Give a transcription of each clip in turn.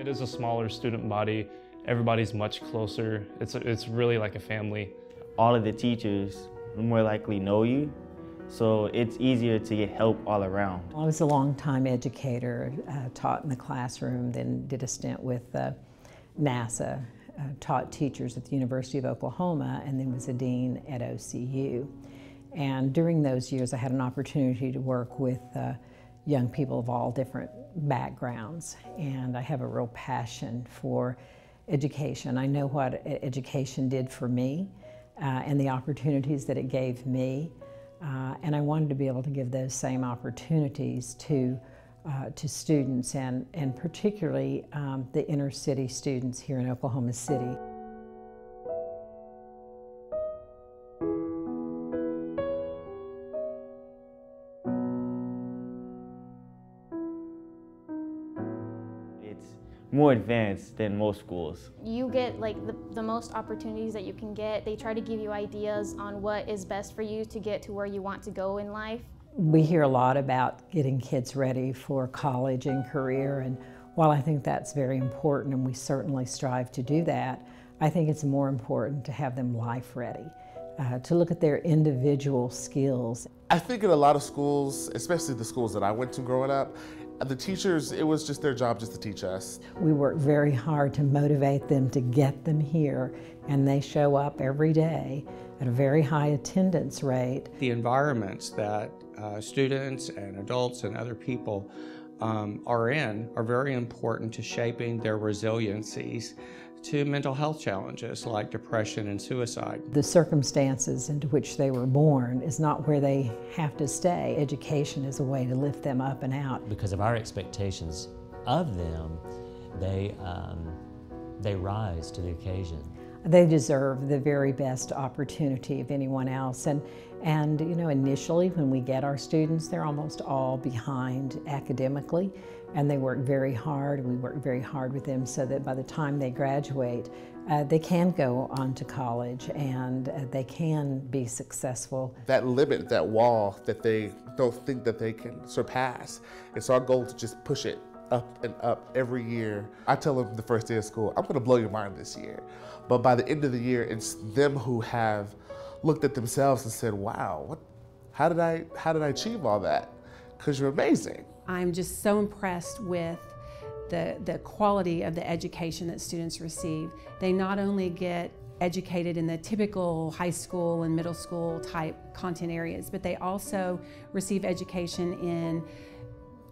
It is a smaller student body. Everybody's much closer. It's really like a family. All of the teachers more likely know you, so it's easier to get help all around. I was a long-time educator, taught in the classroom, then did a stint with NASA, taught teachers at the University of Oklahoma, and then was a dean at OCU. And during those years, I had an opportunity to work with young people of all different backgrounds, and I have a real passion for education. I know what education did for me and the opportunities that it gave me, and I wanted to be able to give those same opportunities to students, and particularly the inner city students here in Oklahoma City. It's more advanced than most schools. You get like the most opportunities that you can get. They try to give you ideas on what is best for you to get to where you want to go in life. We hear a lot about getting kids ready for college and career, and while I think that's very important and we certainly strive to do that, I think it's more important to have them life ready, to look at their individual skills. I think in a lot of schools, especially the schools that I went to growing up, the teachers, it was just their job just to teach us. We work very hard to motivate them to get them here, and they show up every day at a very high attendance rate. The environments that students and adults and other people are in are very important to shaping their resiliencies to mental health challenges like depression and suicide. The circumstances into which they were born is not where they have to stay. Education is a way to lift them up and out. Because of our expectations of them, they rise to the occasion. They deserve the very best opportunity of anyone else. And you know, initially when we get our students, they're almost all behind academically, and they work very hard. We work very hard with them so that by the time they graduate, they can go on to college and they can be successful. That limit, that wall that they don't think that they can surpass, it's our goal to just push it up and up every year. I tell them the first day of school, I'm gonna blow your mind this year. But by the end of the year, it's them who have looked at themselves and said, wow, how did I achieve all that? Because you're amazing. I'm just so impressed with the quality of the education that students receive. They not only get educated in the typical high school and middle school type content areas, but they also receive education in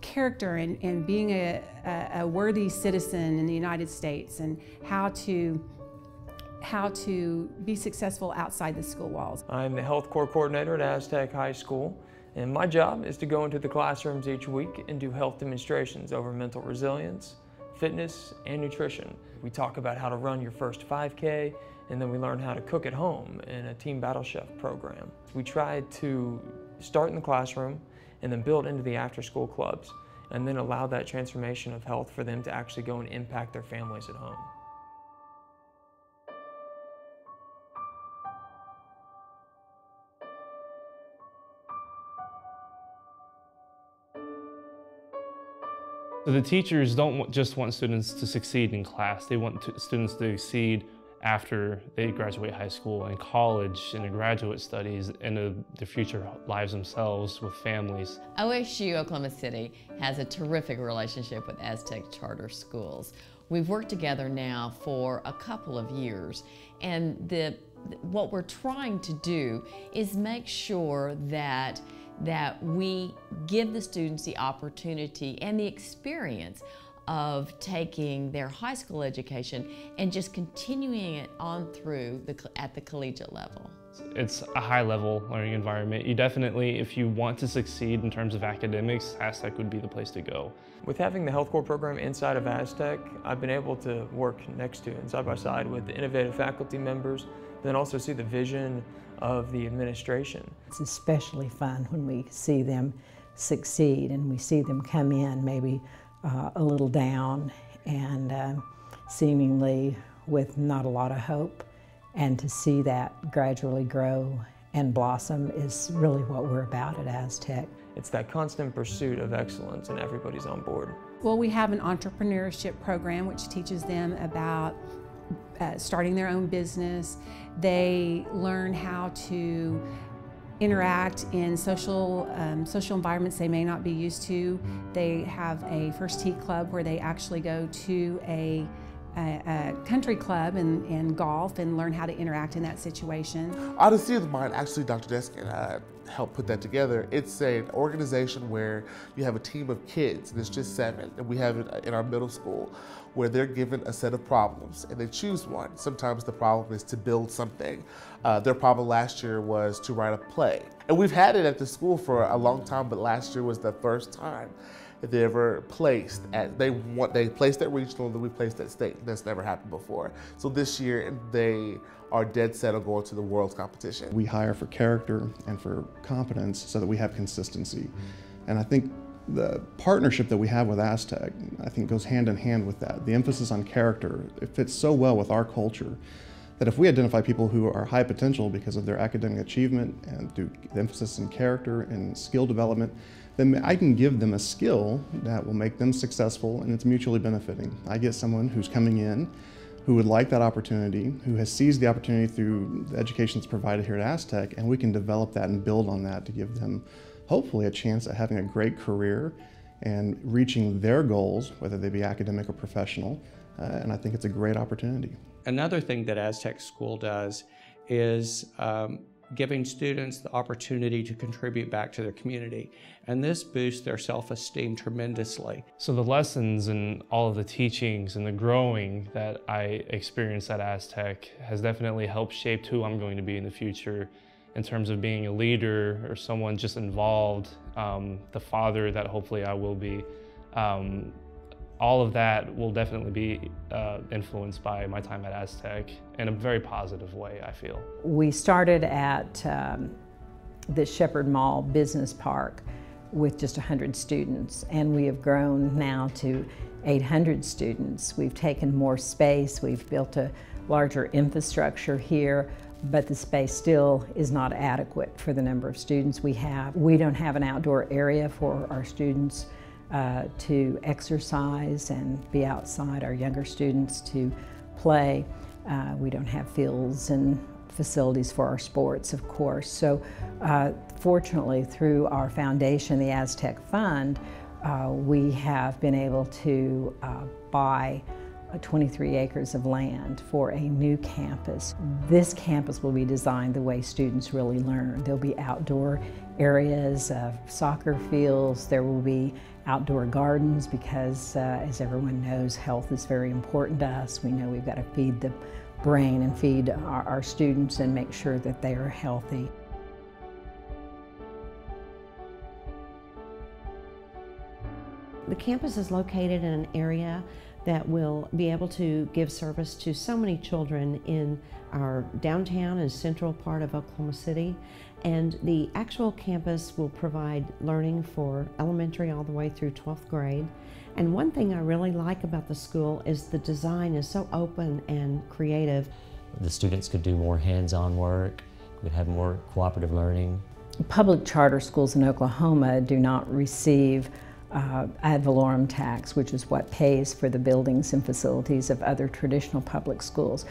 character and being a worthy citizen in the United States, and how to be successful outside the school walls. I'm the health corps coordinator at ASTEC High School, and my job is to go into the classrooms each week and do health demonstrations over mental resilience, fitness, and nutrition. We talk about how to run your first 5K, and then we learn how to cook at home in a Team Battle Chef program. We try to start in the classroom and then build into the after-school clubs, and then allow that transformation of health for them to actually go and impact their families at home. So the teachers don't just want students to succeed in class, they want students to succeed after they graduate high school and college and in graduate studies and their future lives themselves with families. OSU Oklahoma City has a terrific relationship with ASTEC Charter Schools. We've worked together now for a couple of years, and what we're trying to do is make sure that we give the students the opportunity and the experience of taking their high school education and just continuing it on through at the collegiate level. It's a high-level learning environment. You definitely, if you want to succeed in terms of academics, ASTEC would be the place to go. With having the health corps program inside of ASTEC, I've been able to work next to and side by side with the innovative faculty members, then also see the vision of the administration. It's especially fun when we see them succeed and we see them come in maybe a little down and seemingly with not a lot of hope, and to see that gradually grow and blossom is really what we're about at ASTEC. It's that constant pursuit of excellence, and everybody's on board. Well, we have an entrepreneurship program which teaches them about starting their own business. They learn how to interact in social environments they may not be used to. They have a First Tee Club where they actually go to a country club and golf and learn how to interact in that situation. Odyssey of the Mind, actually Dr. Deskin helped put that together. It's an organization where you have a team of kids, and it's just 7, and we have it in our middle school, where they're given a set of problems and they choose one. Sometimes the problem is to build something. Their problem last year was to write a play. And we've had it at the school for a long time, but last year was the first time that they ever placed at, they placed at regional, and then we placed at state. That's never happened before. So this year they are dead set on going to the world's competition. We hire for character and for competence so that we have consistency. And I think the partnership that we have with ASTEC, I think goes hand in hand with that. The emphasis on character, it fits so well with our culture that if we identify people who are high potential because of their academic achievement and do the emphasis in character and skill development, then I can give them a skill that will make them successful, and it's mutually benefiting. I get someone who's coming in who would like that opportunity, who has seized the opportunity through the education that's provided here at ASTEC, and we can develop that and build on that to give them hopefully a chance at having a great career and reaching their goals, whether they be academic or professional, and I think it's a great opportunity. Another thing that ASTEC School does is giving students the opportunity to contribute back to their community, and this boosts their self-esteem tremendously. So the lessons and all of the teachings and the growing that I experienced at ASTEC has definitely helped shape who I'm going to be in the future in terms of being a leader or someone just involved, the father that hopefully I will be. All of that will definitely be influenced by my time at ASTEC in a very positive way, I feel. We started at the Shepherd Mall Business Park with just 100 students, and we have grown now to 800 students. We've taken more space, we've built a larger infrastructure here, but the space still is not adequate for the number of students we have. We don't have an outdoor area for our students to exercise and be outside, our younger students to play. We don't have fields and facilities for our sports, of course. So fortunately, through our foundation, the ASTEC Fund, we have been able to buy 23 acres of land for a new campus. This campus will be designed the way students really learn. There'll be outdoor areas, soccer fields, there will be outdoor gardens because, as everyone knows, health is very important to us. We know we've got to feed the brain and feed our students and make sure that they are healthy. The campus is located in an area that will be able to give service to so many children in our downtown and central part of Oklahoma City. And the actual campus will provide learning for elementary all the way through 12th grade. And one thing I really like about the school is the design is so open and creative. The students could do more hands-on work, could have more cooperative learning. Public charter schools in Oklahoma do not receive ad valorem tax, which is what pays for the buildings and facilities of other traditional public schools.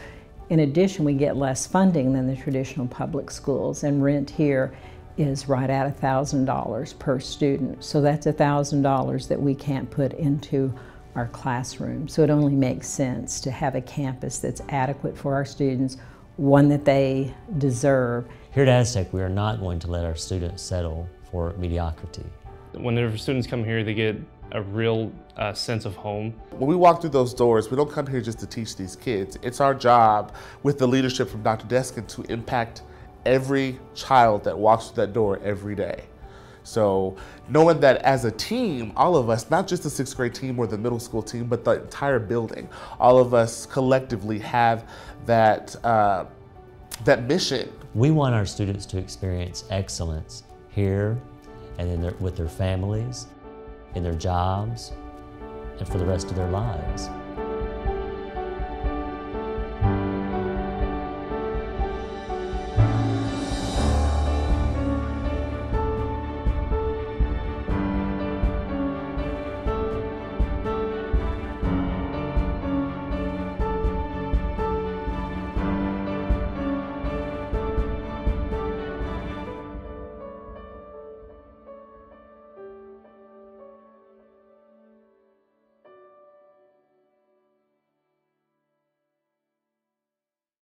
In addition, we get less funding than the traditional public schools, and rent here is right at $1,000 per student. So that's $1,000 that we can't put into our classroom. So it only makes sense to have a campus that's adequate for our students, one that they deserve. Here at ASTEC, we are not going to let our students settle for mediocrity. Whenever students come here, they get a real sense of home. When we walk through those doors, we don't come here just to teach these kids. It's our job, with the leadership from Dr. Deskin, to impact every child that walks through that door every day. So knowing that as a team, all of us, not just the 6th grade team or the middle school team, but the entire building, all of us collectively have that, that mission. We want our students to experience excellence here and with their families, in their jobs, and for the rest of their lives.